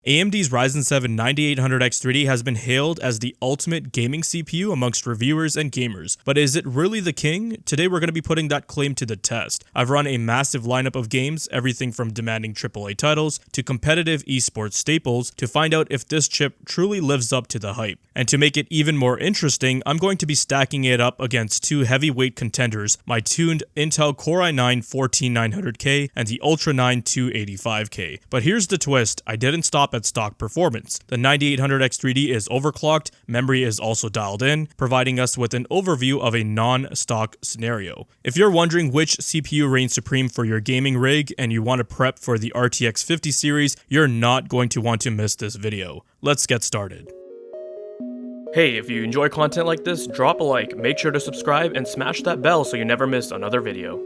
AMD's Ryzen 7 9800X3D has been hailed as the ultimate gaming CPU amongst reviewers and gamers, but is it really the king? Today we're going to be putting that claim to the test. I've run a massive lineup of games, everything from demanding AAA titles to competitive esports staples, to find out if this chip truly lives up to the hype. And to make it even more interesting, I'm going to be stacking it up against two heavyweight contenders, my tuned Intel Core i9-14900K and the Ultra 9 285K. But here's the twist, I didn't stop at stock performance. The 9800X3D is overclocked, memory is also dialed in, providing us with an overview of a non-stock scenario. If you're wondering which CPU reigns supreme for your gaming rig and you want to prep for the RTX 50 series, you're not going to want to miss this video. Let's get started. Hey, if you enjoy content like this, drop a like, make sure to subscribe, and smash that bell so you never miss another video.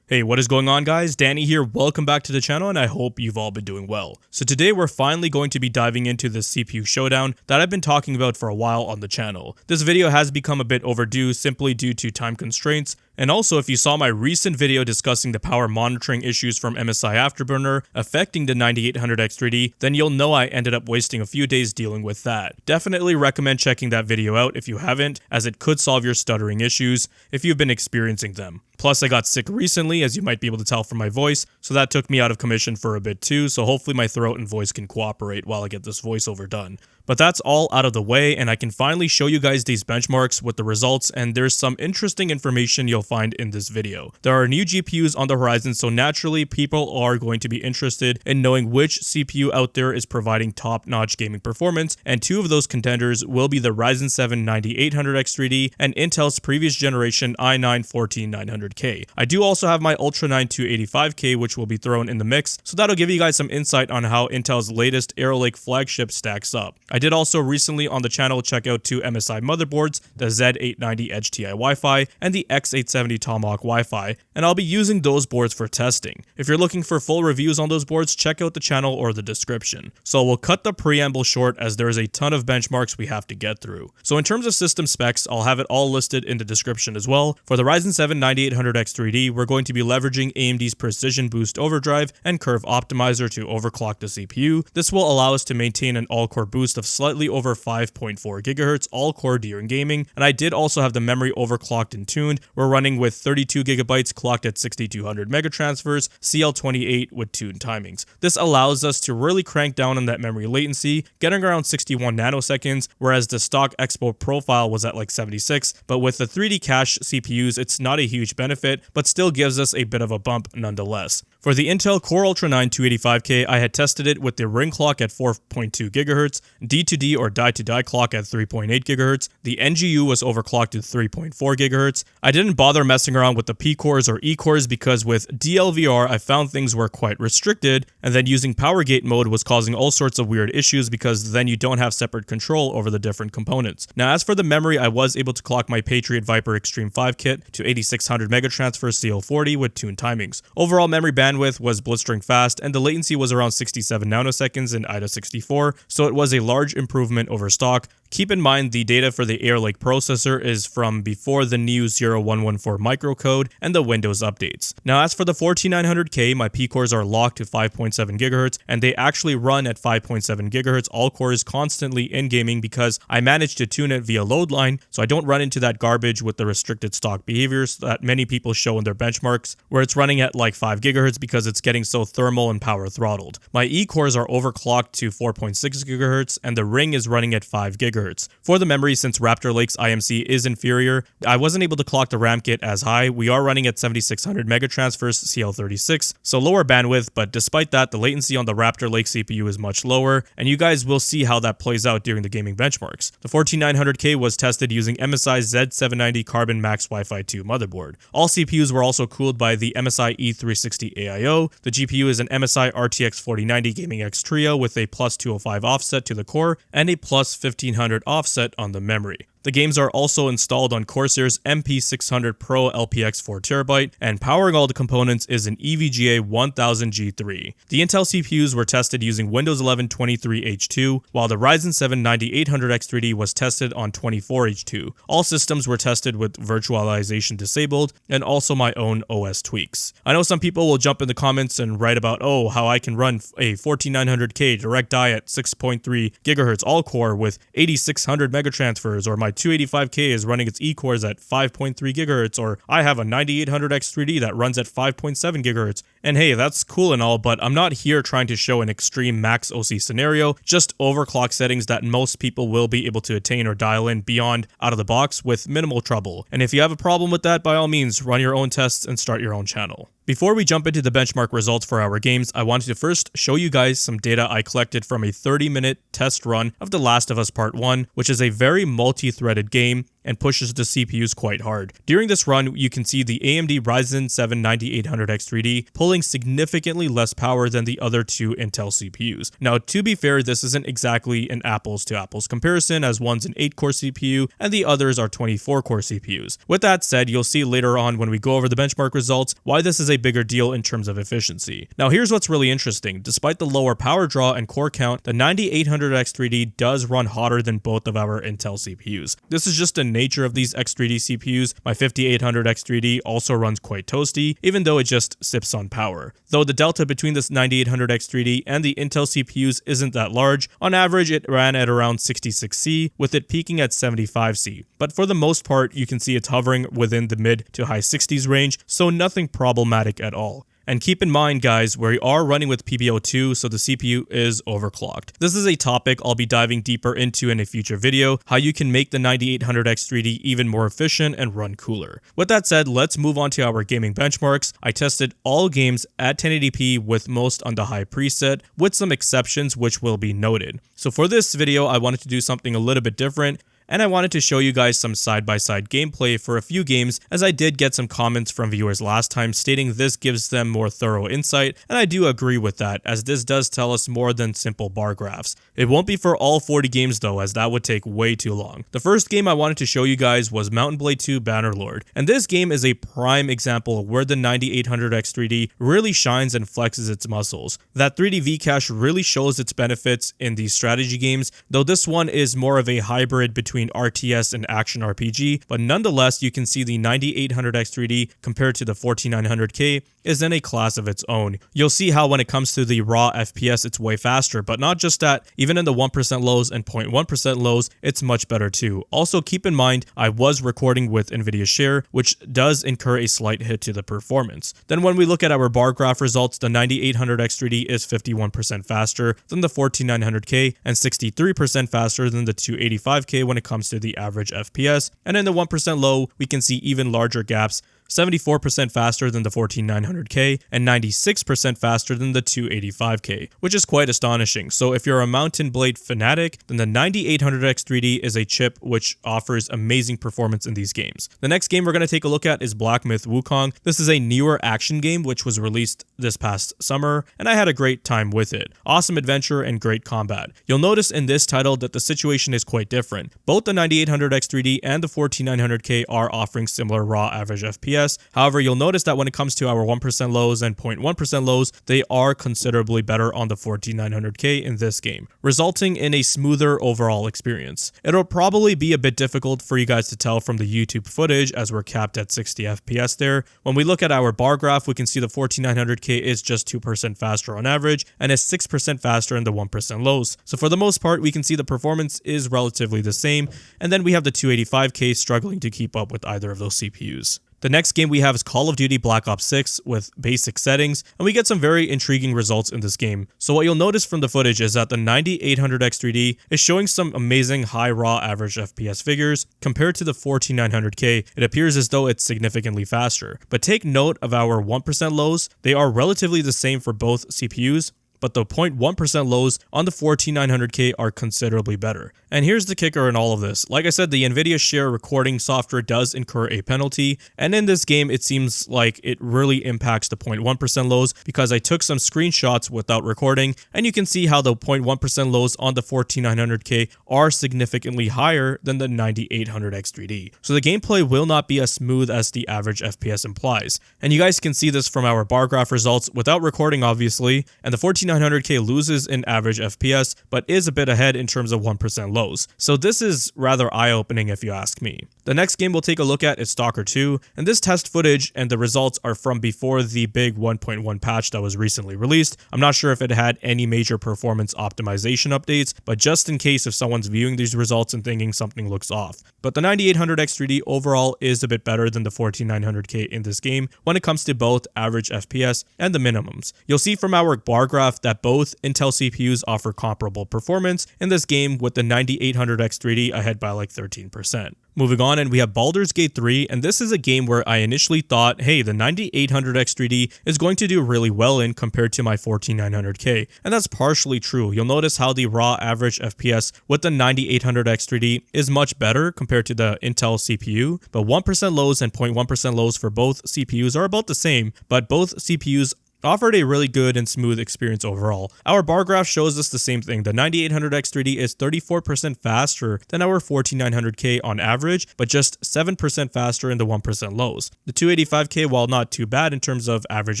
Hey, what is going on, guys? Danny here, welcome back to the channel, and I hope you've all been doing well. So today we're finally going to be diving into the CPU showdown that I've been talking about for a while on the channel. This video has become a bit overdue simply due to time constraints, and also if you saw my recent video discussing the power monitoring issues from MSI Afterburner affecting the 9800X3D, then you'll know I ended up wasting a few days dealing with that. Definitely recommend checking that video out if you haven't, as it could solve your stuttering issues if you've been experiencing them. Plus, I got sick recently, as you might be able to tell from my voice, so that took me out of commission for a bit too, so hopefully my throat and voice can cooperate while I get this voiceover done. But that's all out of the way, and I can finally show you guys these benchmarks with the results, and there's some interesting information you'll find in this video. There are new GPUs on the horizon, so naturally people are going to be interested in knowing which CPU out there is providing top-notch gaming performance, and two of those contenders will be the Ryzen 7 9800X3D and Intel's previous generation i9-14900K. I do also have my Ultra 9 285K, which will be thrown in the mix, so that'll give you guys some insight on how Intel's latest Arrow Lake flagship stacks up. I did also recently on the channel check out two MSI motherboards, the Z890 Edge TI Wi-Fi and the X870 Tomahawk Wi-Fi, and I'll be using those boards for testing. If you're looking for full reviews on those boards, check out the channel or the description. So we'll cut the preamble short as there's a ton of benchmarks we have to get through. So in terms of system specs, I'll have it all listed in the description as well. For the Ryzen 7 9800X3D, we're going to be leveraging AMD's Precision Boost Overdrive and Curve Optimizer to overclock the CPU. This will allow us to maintain an all-core boost of slightly over 5.4 GHz all-core during gaming, and I did also have the memory overclocked and tuned. We're running with 32 GB clocked at 6200 megatransfers, CL28 with tuned timings. This allows us to really crank down on that memory latency, getting around 61 nanoseconds, whereas the stock expo profile was at like 76, but with the 3D cache CPUs, it's not a huge benefit, but still gives us a bit of a bump nonetheless. For the Intel Core Ultra 9 285K, I had tested it with the ring clock at 4.2 GHz, D2D or die-to-die clock at 3.8 GHz, the NGU was overclocked to 3.4 GHz. I didn't bother messing around with the P-cores or E-cores because with DLVR I found things were quite restricted, and then using power gate mode was causing all sorts of weird issues because then you don't have separate control over the different components. Now as for the memory, I was able to clock my Patriot Viper Xtreme 5 kit to 8600 megatransfer CL40 with tuned timings. Overall memory bandwidth was blistering fast, and the latency was around 67 nanoseconds in IDA 64, so it was a large improvement over stock. Keep in mind the data for the Arrow Lake processor is from before the new 0114 microcode and the Windows updates. Now as for the 14900K, my P-cores are locked to 5.7 GHz, and they actually run at 5.7 GHz all cores constantly in gaming because I managed to tune it via load line, so I don't run into that garbage with the restricted stock behaviors that many people show in their benchmarks, where it's running at like 5 GHz because it's getting so thermal and power throttled. My E-cores are overclocked to 4.6 GHz, and the ring is running at 5 GHz. For the memory, since Raptor Lake's IMC is inferior, I wasn't able to clock the RAM kit as high. We are running at 7600 megatransfers CL36, so lower bandwidth, but despite that, the latency on the Raptor Lake CPU is much lower, and you guys will see how that plays out during the gaming benchmarks. The 14900K was tested using MSI's Z790 Carbon Max Wi-Fi 2 motherboard. All CPUs were also cooled by the MSI E360 AIO. The GPU is an MSI RTX 4090 Gaming X Trio with a +205 offset to the core and a +1500 offset on the memory. The games are also installed on Corsair's MP600 Pro LPX 4TB, and powering all the components is an EVGA 1000G3. The Intel CPUs were tested using Windows 11 23H2, while the Ryzen 7 9800X3D was tested on 24H2. All systems were tested with virtualization disabled, and also my own OS tweaks. I know some people will jump in the comments and write about, oh, how I can run a 14900K direct die at 6.3 GHz all-core with 8600 megatransfers, or my 285K is running its E-cores at 5.3 GHz, or I have a 9800X3D that runs at 5.7 GHz. And hey, that's cool and all, but I'm not here trying to show an extreme max OC scenario, just overclock settings that most people will be able to attain or dial in beyond out of the box with minimal trouble. And if you have a problem with that, by all means, run your own tests and start your own channel. Before we jump into the benchmark results for our games, I wanted to first show you guys some data I collected from a 30-minute test run of The Last of Us Part 1, which is a very multi-threaded game and pushes the CPUs quite hard. During this run, you can see the AMD Ryzen 7 9800X3D pulling significantly less power than the other two Intel CPUs. Now, to be fair, this isn't exactly an apples-to-apples comparison, as one's an 8-core CPU and the others are 24-core CPUs. With that said, you'll see later on when we go over the benchmark results why this is a bigger deal in terms of efficiency. Now, here's what's really interesting. Despite the lower power draw and core count, the 9800X3D does run hotter than both of our Intel CPUs. This is just the nature of these X3D CPUs. My 5800X3D also runs quite toasty, even though it just sips on power. Though the delta between this 9800X3D and the Intel CPUs isn't that large, on average it ran at around 66C, with it peaking at 75C. But for the most part, you can see it's hovering within the mid to high 60s range, so nothing problematic at all. And keep in mind, guys, we are running with PBO2, so the CPU is overclocked. This is a topic I'll be diving deeper into in a future video, how you can make the 9800X3D even more efficient and run cooler. With that said, let's move on to our gaming benchmarks. I tested all games at 1080p with most on the high preset, with some exceptions which will be noted. So for this video, I wanted to do something a little bit different, and I wanted to show you guys some side-by-side gameplay for a few games, as I did get some comments from viewers last time stating this gives them more thorough insight, and I do agree with that, as this does tell us more than simple bar graphs. It won't be for all 40 games though, as that would take way too long. The first game I wanted to show you guys was Mount & Blade 2 Bannerlord, and this game is a prime example where the 9800X3D really shines and flexes its muscles. That 3D V-Cache really shows its benefits in these strategy games, though this one is more of a hybrid between RTS and action RPG, but nonetheless you can see the 9800X3D compared to the 14900K is in a class of its own. You'll see how when it comes to the raw FPS it's way faster, but not just that, even in the 1% lows and 0.1% lows it's much better too. Also keep in mind I was recording with Nvidia Share, which does incur a slight hit to the performance. Then when we look at our bar graph results, the 9800X3D is 51% faster than the 14900K and 63% faster than the 285K when it comes to the average FPS, and in the 1% low we can see even larger gaps, 74% faster than the 14900K and 96% faster than the 285K, which is quite astonishing. So if you're a Mount & Blade fanatic, then the 9800X3D is a chip which offers amazing performance in these games. The next game we're going to take a look at is Black Myth Wukong. This is a newer action game which was released this past summer, and I had a great time with it. Awesome adventure and great combat. You'll notice in this title that the situation is quite different. Both the 9800X3D and the 14900K are offering similar raw average FPS. However, you'll notice that when it comes to our 1% lows and 0.1% lows, they are considerably better on the 14900K in this game, resulting in a smoother overall experience. It'll probably be a bit difficult for you guys to tell from the YouTube footage as we're capped at 60 FPS there. When we look at our bar graph, we can see the 14900K is just 2% faster on average and is 6% faster in the 1% lows. So for the most part, we can see the performance is relatively the same, and then we have the 285K struggling to keep up with either of those CPUs. The next game we have is Call of Duty Black Ops 6 with basic settings, and we get some very intriguing results in this game. So what you'll notice from the footage is that the 9800X3D is showing some amazing high raw average FPS figures. Compared to the 14900K, it appears as though it's significantly faster. But take note of our 1% lows, they are relatively the same for both CPUs, but the 0.1% lows on the 14900K are considerably better. And here's the kicker in all of this. Like I said, the Nvidia Share recording software does incur a penalty, and in this game it seems like it really impacts the 0.1% lows because I took some screenshots without recording, and you can see how the 0.1% lows on the 14900K are significantly higher than the 9800 X3D. So the gameplay will not be as smooth as the average FPS implies. And you guys can see this from our bar graph results without recording obviously, and the 14900K loses in average FPS, but is a bit ahead in terms of 1% lows. So this is rather eye-opening if you ask me. The next game we'll take a look at is Stalker 2, and this test footage and the results are from before the big 1.1 patch that was recently released. I'm not sure if it had any major performance optimization updates, but just in case if someone's viewing these results and thinking something looks off. But the 9800 X3D overall is a bit better than the 14900K in this game when it comes to both average FPS and the minimums. You'll see from our bar graph that both Intel CPUs offer comparable performance in this game, with the 9800 X3D ahead by like 13%. Moving on, and we have Baldur's Gate 3, and this is a game where I initially thought, hey, the 9800 X3D is going to do really well in compared to my 14900K, and that's partially true. You'll notice how the raw average FPS with the 9800 X3D is much better compared to the Intel CPU, but 1% lows and 0.1% lows for both CPUs are about the same, but both CPUs offered a really good and smooth experience overall. Our bar graph shows us the same thing. The 9800 X3D is 34% faster than our 14900K on average, but just 7% faster in the 1% lows. The 285K, while not too bad in terms of average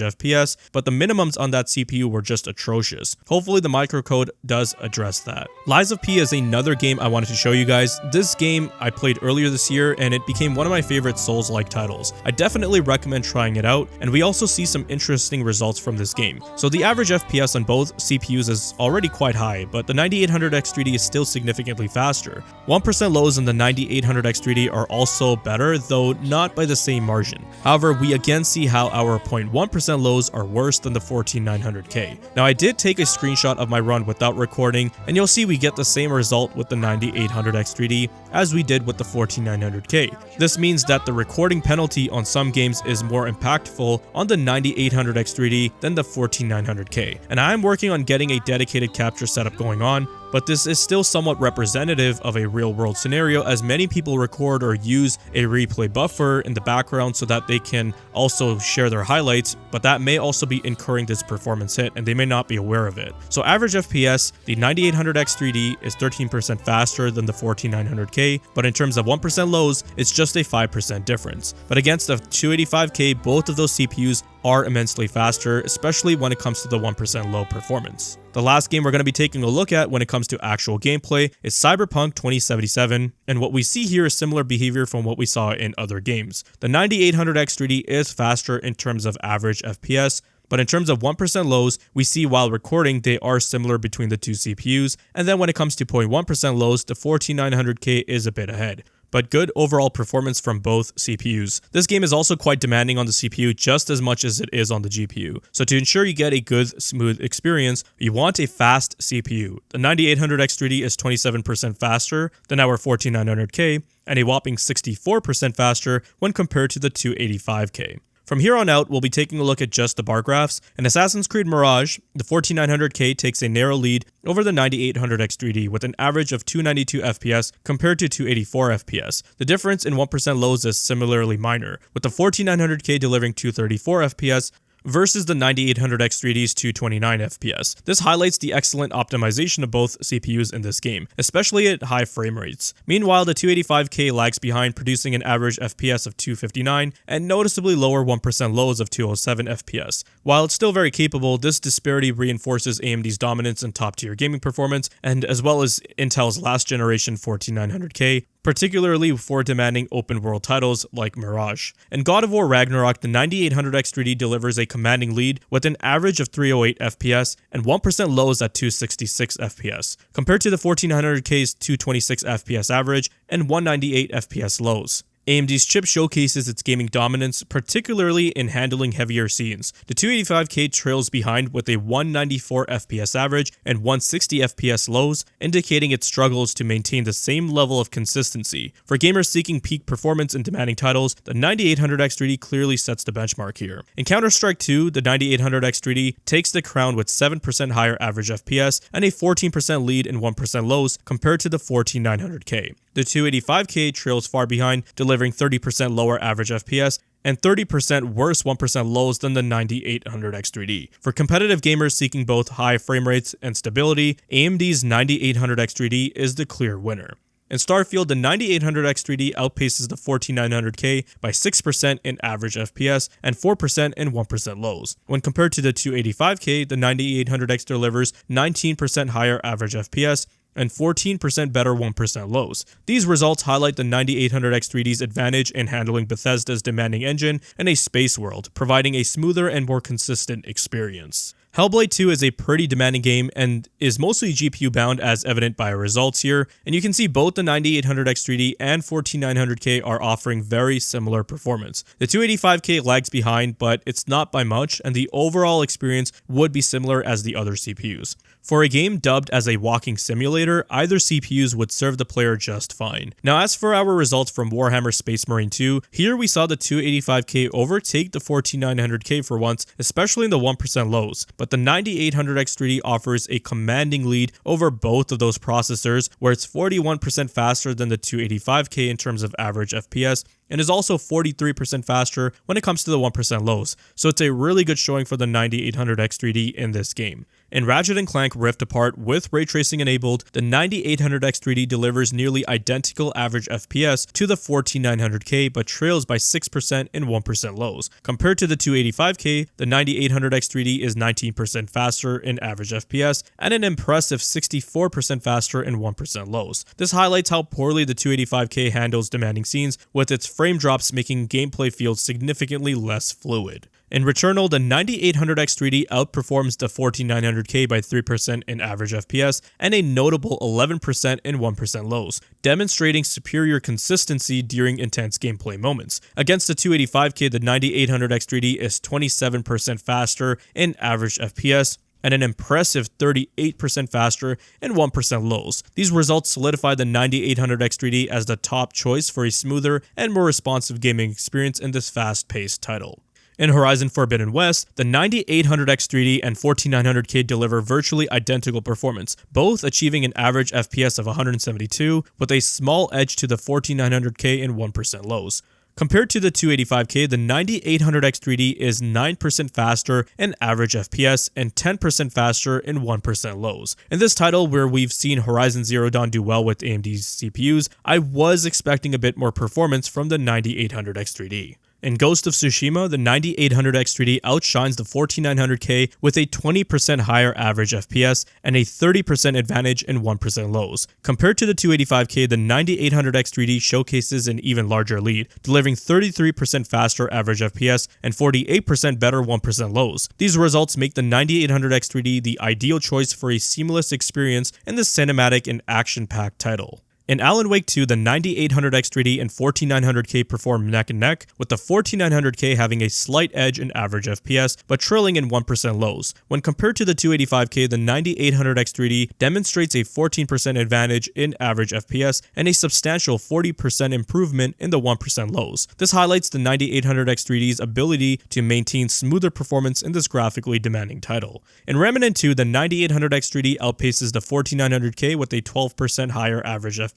FPS, but the minimums on that CPU were just atrocious. Hopefully the microcode does address that. Lies of P is another game I wanted to show you guys. This game I played earlier this year and it became one of my favorite Souls-like titles. I definitely recommend trying it out, and we also see some interesting results from this game. So the average FPS on both CPUs is already quite high, but the 9800 X3D is still significantly faster. 1% lows in the 9800 X3D are also better, though not by the same margin. However, we again see how our 0.1% lows are worse than the 14900K. Now I did take a screenshot of my run without recording, and you'll see we get the same result with the 9800 X3D as we did with the 14900K. This means that the recording penalty on some games is more impactful on the 9800 X3D than the 14900K, and I am working on getting a dedicated capture setup going on, but this is still somewhat representative of a real-world scenario, as many people record or use a replay buffer in the background so that they can also share their highlights, but that may also be incurring this performance hit and they may not be aware of it. So average FPS, the 9800 X3D is 13% faster than the 14900K, but in terms of 1% lows, it's just a 5% difference. But against the 285K, both of those CPUs are immensely faster, especially when it comes to the 1% low performance. The last game we're going to be taking a look at when it comes to actual gameplay is Cyberpunk 2077, and what we see here is similar behavior from what we saw in other games. The 9800 X3D is faster in terms of average FPS, but in terms of 1% lows, we see while recording they are similar between the two CPUs, and then when it comes to 0.1% lows, the 14900K is a bit ahead. But good overall performance from both CPUs. This game is also quite demanding on the CPU just as much as it is on the GPU. So to ensure you get a good, smooth experience, you want a fast CPU. The 9800 X3D is 27% faster than our 14900K, and a whopping 64% faster when compared to the 285K. From here on out, we'll be taking a look at just the bar graphs. In Assassin's Creed Mirage, the 14900K takes a narrow lead over the 9800 X3D with an average of 292 FPS compared to 284 FPS. The difference in 1% lows is similarly minor, with the 14900K delivering 234 FPS versus the 9800 X3D's 229 FPS. This highlights the excellent optimization of both CPUs in this game, especially at high frame rates. Meanwhile, the 285K lags behind, producing an average FPS of 259 and noticeably lower 1% lows of 207 FPS. While it's still very capable, this disparity reinforces AMD's dominance in top-tier gaming performance, and as well as Intel's last generation 14900K, particularly for demanding open-world titles like Mirage. In God of War Ragnarok, the 9800 X3D delivers a commanding lead with an average of 308 FPS and 1% lows at 266 FPS, compared to the 14900K's 226 FPS average and 198 FPS lows. AMD's chip showcases its gaming dominance, particularly in handling heavier scenes. The 285K trails behind with a 194 FPS average and 160 FPS lows, indicating it struggles to maintain the same level of consistency. For gamers seeking peak performance in demanding titles, the 9800X3D clearly sets the benchmark here. In Counter-Strike 2, the 9800X3D takes the crown with 7% higher average FPS and a 14% lead in 1% lows compared to the 14900K. The 285K trails far behind, delivering 30% lower average FPS and 30% worse 1% lows than the 9800X3D. For competitive gamers seeking both high frame rates and stability, AMD's 9800X3D is the clear winner. In Starfield, the 9800X3D outpaces the 14900K by 6% in average FPS and 4% in 1% lows. When compared to the 285K, the 9800X delivers 19% higher average FPS and 14% better 1% lows. These results highlight the 9800X3D's advantage in handling Bethesda's demanding engine in a space world, providing a smoother and more consistent experience. Hellblade 2 is a pretty demanding game and is mostly GPU bound as evident by our results here, and you can see both the 9800X3D and 14900K are offering very similar performance. The 285K lags behind, but it's not by much, and the overall experience would be similar as the other CPUs. For a game dubbed as a walking simulator, either CPUs would serve the player just fine. Now as for our results from Warhammer Space Marine 2, here we saw the 285K overtake the 14900K for once, especially in the 1% lows, but the 9800X3D offers a commanding lead over both of those processors, where it's 41% faster than the 285K in terms of average FPS, and is also 43% faster when it comes to the 1% lows, so it's a really good showing for the 9800X3D in this game. In Ratchet & Clank Rift Apart with ray tracing enabled, the 9800X3D delivers nearly identical average FPS to the 14900K but trails by 6% in 1% lows. Compared to the 285K, the 9800X3D is 19% faster in average FPS and an impressive 64% faster in 1% lows. This highlights how poorly the 285K handles demanding scenes, with its frame drops making gameplay feel significantly less fluid. In Returnal, the 9800X3D outperforms the 14900K by 3% in average FPS and a notable 11% in 1% lows, demonstrating superior consistency during intense gameplay moments. Against the 285K, the 9800X3D is 27% faster in average FPS and an impressive 38% faster in 1% lows. These results solidify the 9800X3D as the top choice for a smoother and more responsive gaming experience in this fast-paced title. In Horizon Forbidden West, the 9800X3D and 14900K deliver virtually identical performance, both achieving an average FPS of 172 with a small edge to the 14900K in 1% lows. Compared to the 285K, the 9800X3D is 9% faster in average FPS and 10% faster in 1% lows. In this title, where we've seen Horizon Zero Dawn do well with AMD's CPUs, I was expecting a bit more performance from the 9800X3D. In Ghost of Tsushima, the 9800X3D outshines the 14900K with a 20% higher average FPS and a 30% advantage in 1% lows. Compared to the 285K, the 9800X3D showcases an even larger lead, delivering 33% faster average FPS and 48% better 1% lows. These results make the 9800X3D the ideal choice for a seamless experience in the cinematic and action-packed title. In Alan Wake 2, the 9800X3D and 14900K perform neck and neck, with the 14900K having a slight edge in average FPS, but trailing in 1% lows. When compared to the 285K, the 9800X3D demonstrates a 14% advantage in average FPS and a substantial 40% improvement in the 1% lows. This highlights the 9800X3D's ability to maintain smoother performance in this graphically demanding title. In Remnant 2, the 9800X3D outpaces the 14900K with a 12% higher average FPS,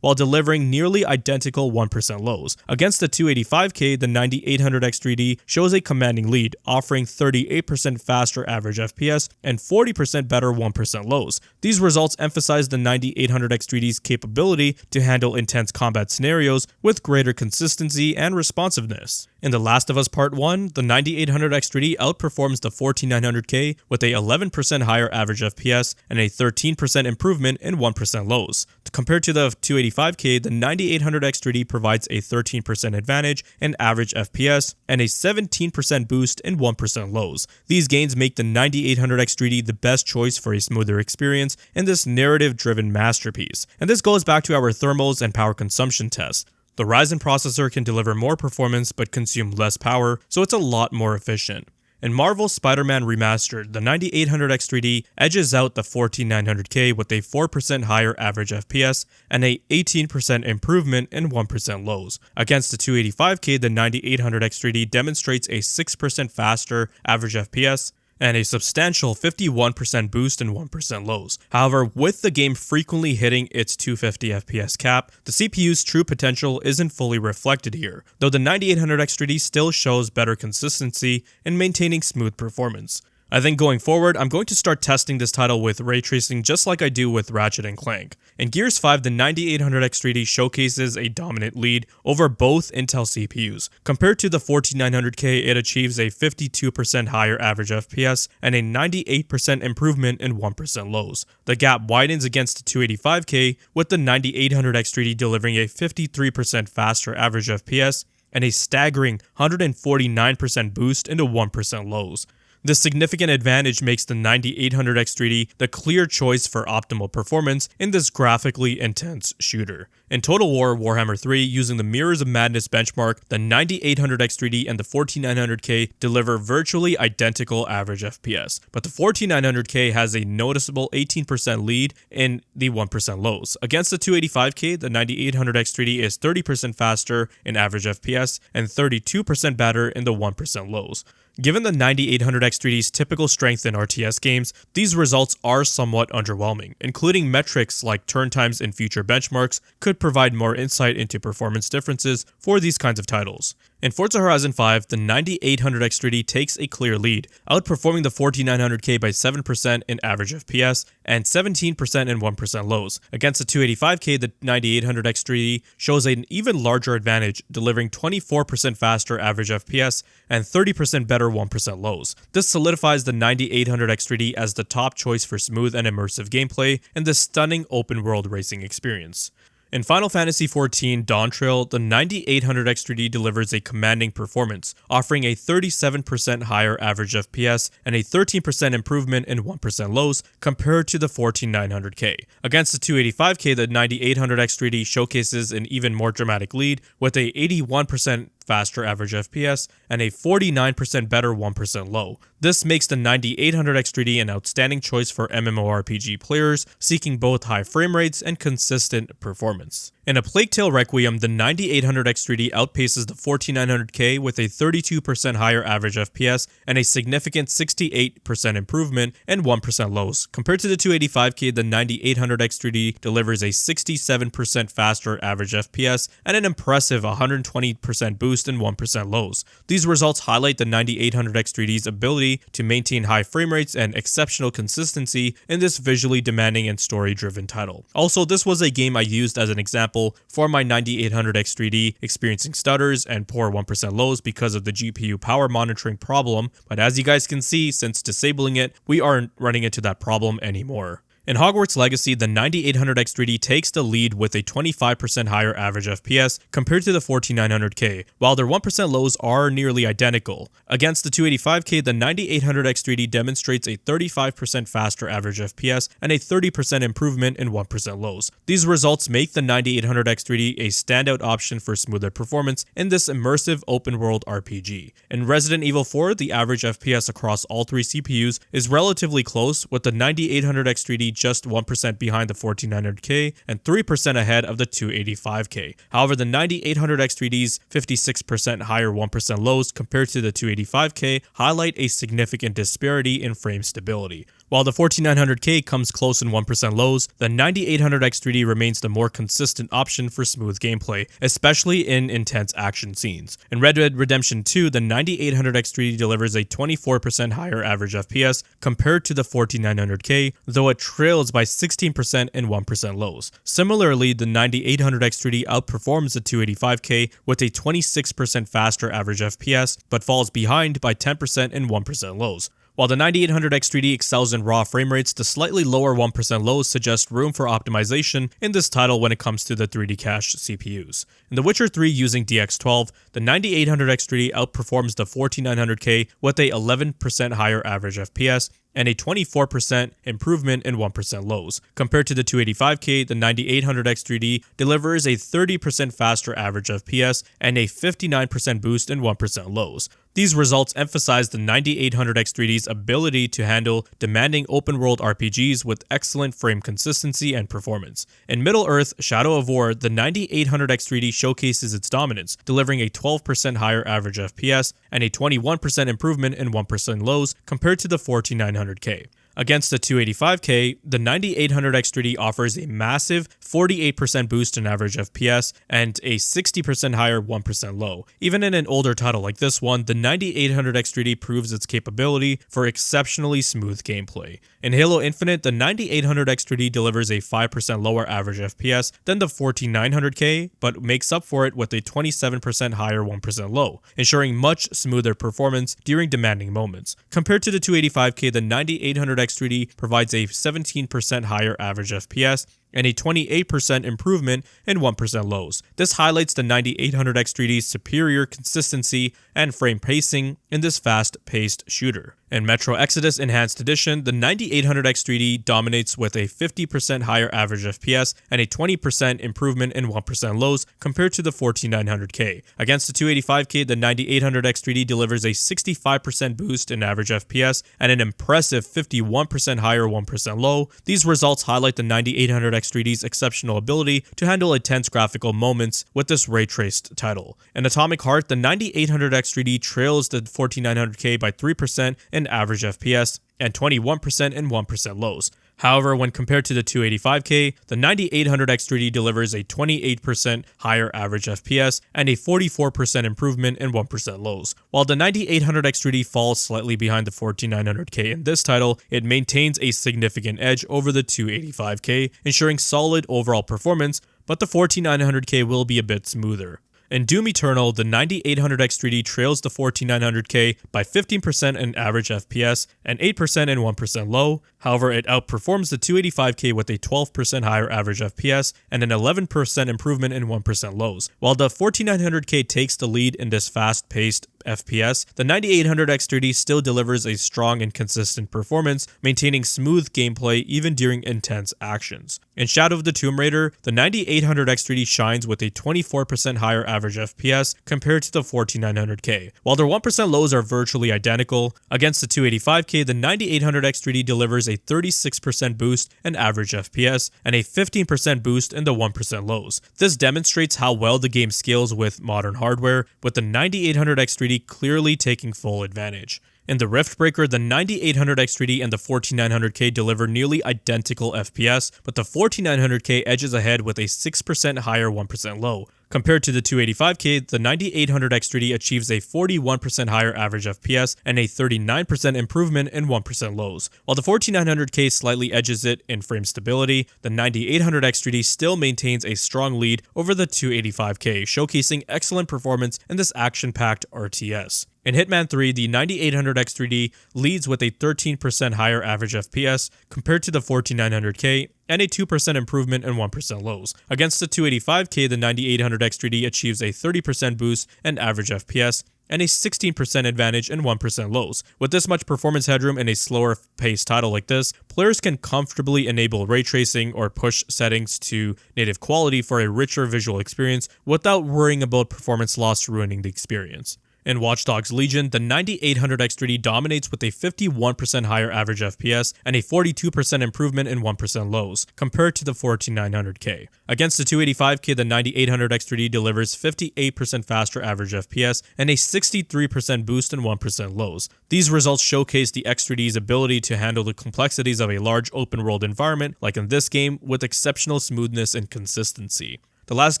while delivering nearly identical 1% lows. Against the 285K, the 9800X3D shows a commanding lead, offering 38% faster average FPS and 40% better 1% lows. These results emphasize the 9800X3D's capability to handle intense combat scenarios with greater consistency and responsiveness. In The Last of Us Part 1, the 9800X3D outperforms the 14900K with a 11% higher average FPS and a 13% improvement in 1% lows. Compared to the 285K, the 9800X3D provides a 13% advantage in average FPS and a 17% boost in 1% lows. These gains make the 9800X3D the best choice for a smoother experience in this narrative-driven masterpiece. And this goes back to our thermals and power consumption tests. The Ryzen processor can deliver more performance but consume less power, so it's a lot more efficient. In Marvel's Spider-Man Remastered, the 9800X3D edges out the 14900K with a 4% higher average FPS and a 18% improvement in 1% lows. Against the 285K, the 9800X3D demonstrates a 6% faster average FPS and a substantial 51% boost in 1% lows. However, with the game frequently hitting its 250 FPS cap, the CPU's true potential isn't fully reflected here, though the 9800X3D still shows better consistency in maintaining smooth performance. I think going forward, I'm going to start testing this title with ray tracing just like I do with Ratchet & Clank. In Gears 5, the 9800X3D showcases a dominant lead over both Intel CPUs. Compared to the 14900K, it achieves a 52% higher average FPS and a 98% improvement in 1% lows. The gap widens against the 285K, with the 9800X3D delivering a 53% faster average FPS and a staggering 149% boost into 1% lows. This significant advantage makes the 9800X3D the clear choice for optimal performance in this graphically intense shooter. In Total War Warhammer 3, using the Mirrors of Madness benchmark, the 9800X3D and the 14900K deliver virtually identical average FPS, but the 14900K has a noticeable 18% lead in the 1% lows. Against the 285K, the 9800X3D is 30% faster in average FPS and 32% better in the 1% lows. Given the 9800X3D's typical strength in RTS games, these results are somewhat underwhelming, including metrics like turn times in future benchmarks could provide more insight into performance differences for these kinds of titles. In Forza Horizon 5, the 9800X3D takes a clear lead, outperforming the 14900K by 7% in average FPS and 17% in 1% lows. Against the 285K, the 9800X3D shows an even larger advantage, delivering 24% faster average FPS and 30% better 1% lows. This solidifies the 9800X3D as the top choice for smooth and immersive gameplay and the stunning open-world racing experience. In Final Fantasy XIV Dawntrail, the 9800X3D delivers a commanding performance, offering a 37% higher average FPS and a 13% improvement in 1% lows compared to the 14900K. Against the 285K, the 9800X3D showcases an even more dramatic lead with a 81% faster average FPS and a 49% better 1% low. This makes the 9800X3D an outstanding choice for MMORPG players seeking both high frame rates and consistent performance. In A Plague Tale Requiem, the 9800X3D outpaces the 14900K with a 32% higher average FPS and a significant 68% improvement in 1% lows. Compared to the 285K, the 9800X3D delivers a 67% faster average FPS and an impressive 120% boost in 1% lows. These results highlight the 9800X3D's ability to maintain high frame rates and exceptional consistency in this visually demanding and story-driven title. Also, this was a game I used as an example for my 9800X3D experiencing stutters and poor 1% lows because of the GPU power monitoring problem, but as you guys can see, since disabling it, we aren't running into that problem anymore. In Hogwarts Legacy, the 9800X3D takes the lead with a 25% higher average FPS compared to the 14900K, while their 1% lows are nearly identical. Against the 285K, the 9800X3D demonstrates a 35% faster average FPS and a 30% improvement in 1% lows. These results make the 9800X3D a standout option for smoother performance in this immersive open-world RPG. In Resident Evil 4, the average FPS across all three CPUs is relatively close, with the 9800X3D just 1% behind the 14900K and 3% ahead of the 285K. However, the 9800X3D's 56% higher 1% lows compared to the 285K highlight a significant disparity in frame stability. While the 14900K comes close in 1% lows, the 9800X3D remains the more consistent option for smooth gameplay, especially in intense action scenes. In Red Dead Redemption 2, the 9800X3D delivers a 24% higher average FPS compared to the 14900K, though it trails by 16% in 1% lows. Similarly, the 9800X3D outperforms the 285K with a 26% faster average FPS, but falls behind by 10% in 1% lows. While the 9800 X3D excels in raw frame rates, the slightly lower 1% lows suggest room for optimization in this title when it comes to the 3D cached CPUs. In The Witcher 3 using DX12, the 9800 X3D outperforms the 4900K with a 11% higher average FPS and a 24% improvement in 1% lows. Compared to the 285K, the 9800 X3D delivers a 30% faster average FPS and a 59% boost in 1% lows. These results emphasize the 9800 X3D's ability to handle demanding open-world RPGs with excellent frame consistency and performance. In Middle-earth: Shadow of War, the 9800 X3D showcases its dominance, delivering a 12% higher average FPS and a 21% improvement in 1% lows compared to the 14900K. Against the 285K, the 9800 X3D offers a massive 48% boost in average FPS and a 60% higher 1% low. Even in an older title like this one, the 9800 X3D proves its capability for exceptionally smooth gameplay. In Halo Infinite, the 9800 X3D delivers a 5% lower average FPS than the 14900K, but makes up for it with a 27% higher 1% low, ensuring much smoother performance during demanding moments. Compared to the 285K, the 9800 X3D provides a 17% higher average FPS and a 28% improvement in 1% lows. This highlights the 9800 X3D's superior consistency and frame pacing in this fast-paced shooter. In Metro Exodus Enhanced Edition, the 9800 X3D dominates with a 50% higher average FPS and a 20% improvement in 1% lows compared to the 14900K. Against the 285K, the 9800 X3D delivers a 65% boost in average FPS and an impressive 51% higher 1% low. These results highlight the 9800 X3D's exceptional ability to handle intense graphical moments with this ray-traced title. In Atomic Heart, the 9800 X3D trails the 14900K by 3% in average FPS and 21% in 1% lows. However, when compared to the 285K, the 9800 X3D delivers a 28% higher average FPS and a 44% improvement in 1% lows. While the 9800 X3D falls slightly behind the 14900K in this title, it maintains a significant edge over the 285K, ensuring solid overall performance, but the 14900K will be a bit smoother. In Doom Eternal, the 9800 X3D trails the 14900K by 15% in average FPS and 8% in 1% low. However, it outperforms the 285K with a 12% higher average FPS and an 11% improvement in 1% lows. While the 14900K takes the lead in this fast-paced FPS, the 9800 X3D still delivers a strong and consistent performance, maintaining smooth gameplay even during intense actions. In Shadow of the Tomb Raider, the 9800 X3D shines with a 24% higher average FPS compared to the 14900K. While their 1% lows are virtually identical, against the 285K, the 9800 X3D delivers a 36% boost in average FPS and a 15% boost in the 1% lows. This demonstrates how well the game scales with modern hardware, with the 9800 X3D clearly taking full advantage. In the Riftbreaker, the 9800 X3D and the 14900K deliver nearly identical FPS, but the 14900K edges ahead with a 6% higher 1% low. Compared to the 285K, the 9800 X3D achieves a 41% higher average FPS and a 39% improvement in 1% lows. While the 14900K slightly edges it in frame stability, the 9800 X3D still maintains a strong lead over the 285K, showcasing excellent performance in this action-packed RTS. In Hitman 3, the 9800 X3D leads with a 13% higher average FPS compared to the 14900K and a 2% improvement in 1% lows. Against the 285K, the 9800 X3D achieves a 30% boost in average FPS and a 16% advantage in 1% lows. With this much performance headroom in a slower paced title like this, players can comfortably enable ray tracing or push settings to native quality for a richer visual experience without worrying about performance loss ruining the experience. In Watch Dogs Legion, the 9800 X3D dominates with a 51% higher average FPS and a 42% improvement in 1% lows, compared to the 14900K. Against the 285K, the 9800 X3D delivers 58% faster average FPS and a 63% boost in 1% lows. These results showcase the X3D's ability to handle the complexities of a large open-world environment, like in this game, with exceptional smoothness and consistency. The last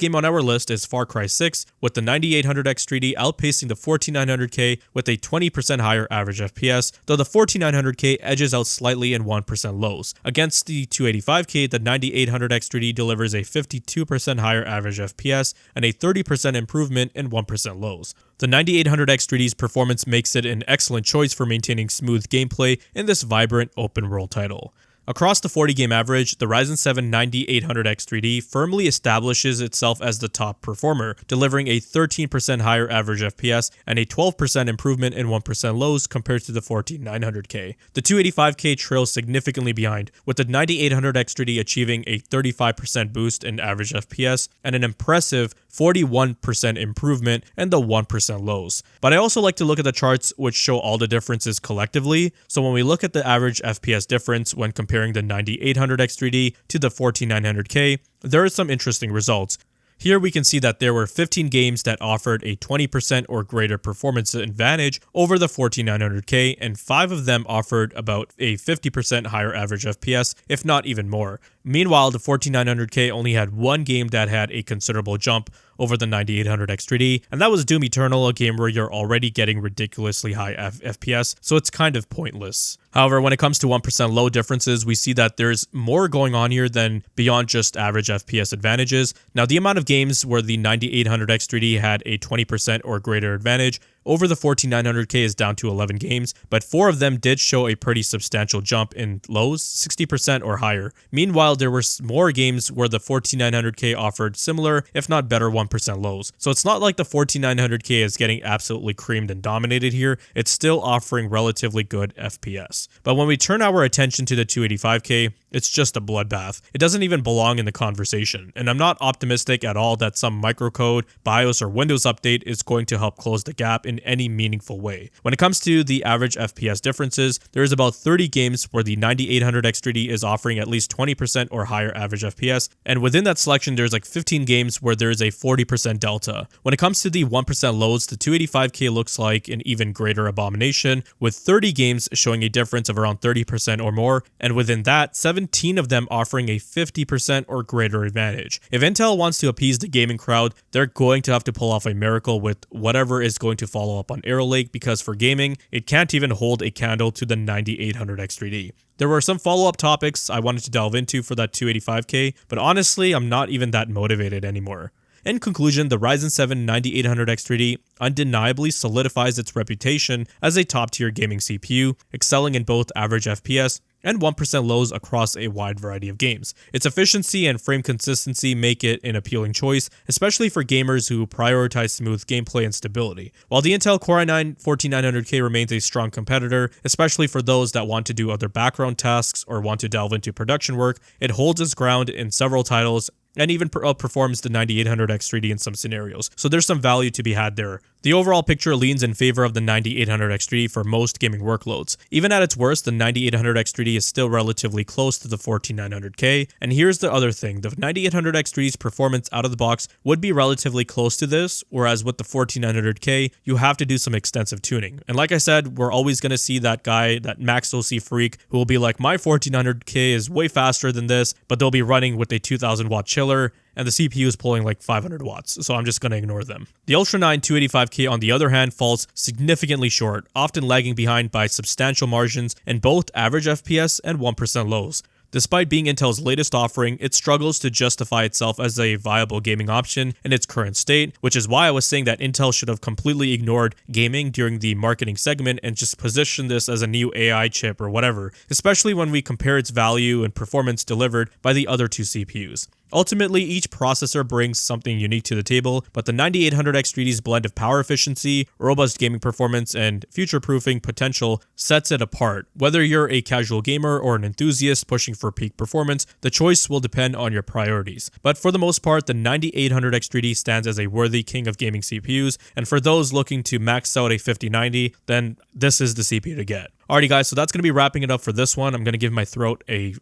game on our list is Far Cry 6, with the 9800X3D outpacing the 14900K with a 20% higher average FPS, though the 14900K edges out slightly in 1% lows. Against the 285K, the 9800X3D delivers a 52% higher average FPS and a 30% improvement in 1% lows. The 9800X3D's performance makes it an excellent choice for maintaining smooth gameplay in this vibrant open world title. Across the 40 game average, the Ryzen 7 9800X3D firmly establishes itself as the top performer, delivering a 13% higher average FPS and a 12% improvement in 1% lows compared to the 14900K. The 285K trails significantly behind, with the 9800X3D achieving a 35% boost in average FPS and an impressive 41% improvement in the 1% lows. But I also like to look at the charts which show all the differences collectively, so when we look at the average FPS difference when comparing the 9800X3D to the 14900K, there are some interesting results. Here we can see that there were 15 games that offered a 20% or greater performance advantage over the 14900K, and 5 of them offered about a 50% higher average FPS, if not even more. Meanwhile, the 14900K only had one game that had a considerable jump over the 9800X3D, and that was Doom Eternal, a game where you're already getting ridiculously high FPS, so it's kind of pointless. However, when it comes to 1% low differences, we see that there's more going on here than beyond just average FPS advantages. Now, the amount of games where the 9800X3D had a 20% or greater advantage over the 14900K is down to 11 games, but 4 of them did show a pretty substantial jump in lows, 60% or higher. Meanwhile, there were more games where the 14900K offered similar, if not better, 1% lows. So it's not like the 14900K is getting absolutely creamed and dominated here, it's still offering relatively good FPS. But when we turn our attention to the 285K, it's just a bloodbath. It doesn't even belong in the conversation, and I'm not optimistic at all that some microcode, BIOS, or Windows update is going to help close the gap in any meaningful way. When it comes to the average FPS differences, there's about 30 games where the 9800X3D is offering at least 20% or higher average FPS, and within that selection there's like 15 games where there's a 40% delta. When it comes to the 1% lows, the 285K looks like an even greater abomination, with 30 games showing a difference of around 30% or more, and within that, 17 of them offering a 50% or greater advantage. If Intel wants to appease the gaming crowd, they're going to have to pull off a miracle with whatever is going to follow up on Arrow Lake, because for gaming, it can't even hold a candle to the 9800X3D. There were some follow-up topics I wanted to delve into for that 285K, but honestly, I'm not even that motivated anymore. In conclusion, the Ryzen 7 9800X3D undeniably solidifies its reputation as a top-tier gaming CPU, excelling in both average FPS and 1% lows across a wide variety of games. Its efficiency and frame consistency make it an appealing choice, especially for gamers who prioritize smooth gameplay and stability. While the Intel Core i9-14900K remains a strong competitor, especially for those that want to do other background tasks or want to delve into production work, it holds its ground in several titles and even outperforms the 9800X3D in some scenarios, so there's some value to be had there. The overall picture leans in favor of the 9800X3D for most gaming workloads. Even at its worst, the 9800X3D is still relatively close to the 14900K, and here's the other thing, the 9800X3D's performance out of the box would be relatively close to this, whereas with the 14900K, you have to do some extensive tuning. And like I said, we're always going to see that guy, that max OC freak, who will be like, my 14900K is way faster than this, but they'll be running with a 2000 watt chiller, and the CPU is pulling like 500 watts, so I'm just going to ignore them. The Ultra 9 285K on the other hand falls significantly short, often lagging behind by substantial margins in both average FPS and 1% lows. Despite being Intel's latest offering, it struggles to justify itself as a viable gaming option in its current state, which is why I was saying that Intel should have completely ignored gaming during the marketing segment and just positioned this as a new AI chip or whatever, especially when we compare its value and performance delivered by the other two CPUs. Ultimately, each processor brings something unique to the table, but the 9800X3D's blend of power efficiency, robust gaming performance, and future-proofing potential sets it apart. Whether you're a casual gamer or an enthusiast pushing for peak performance, the choice will depend on your priorities. But for the most part, the 9800X3D stands as a worthy king of gaming CPUs, and for those looking to max out a 5090, then this is the CPU to get. Alrighty guys, so that's going to be wrapping it up for this one. I'm going to give my throat a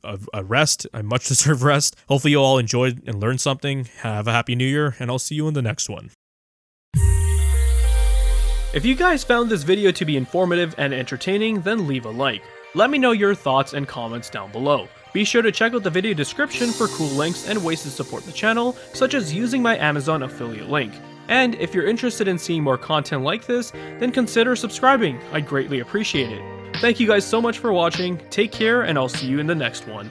rest, a much deserved rest. Hopefully you all enjoyed and learned something. Have a happy new year, and I'll see you in the next one. If you guys found this video to be informative and entertaining, then leave a like. Let me know your thoughts and comments down below. Be sure to check out the video description for cool links and ways to support the channel, such as using my Amazon affiliate link. And if you're interested in seeing more content like this, then consider subscribing, I'd greatly appreciate it. Thank you guys so much for watching, take care, and I'll see you in the next one.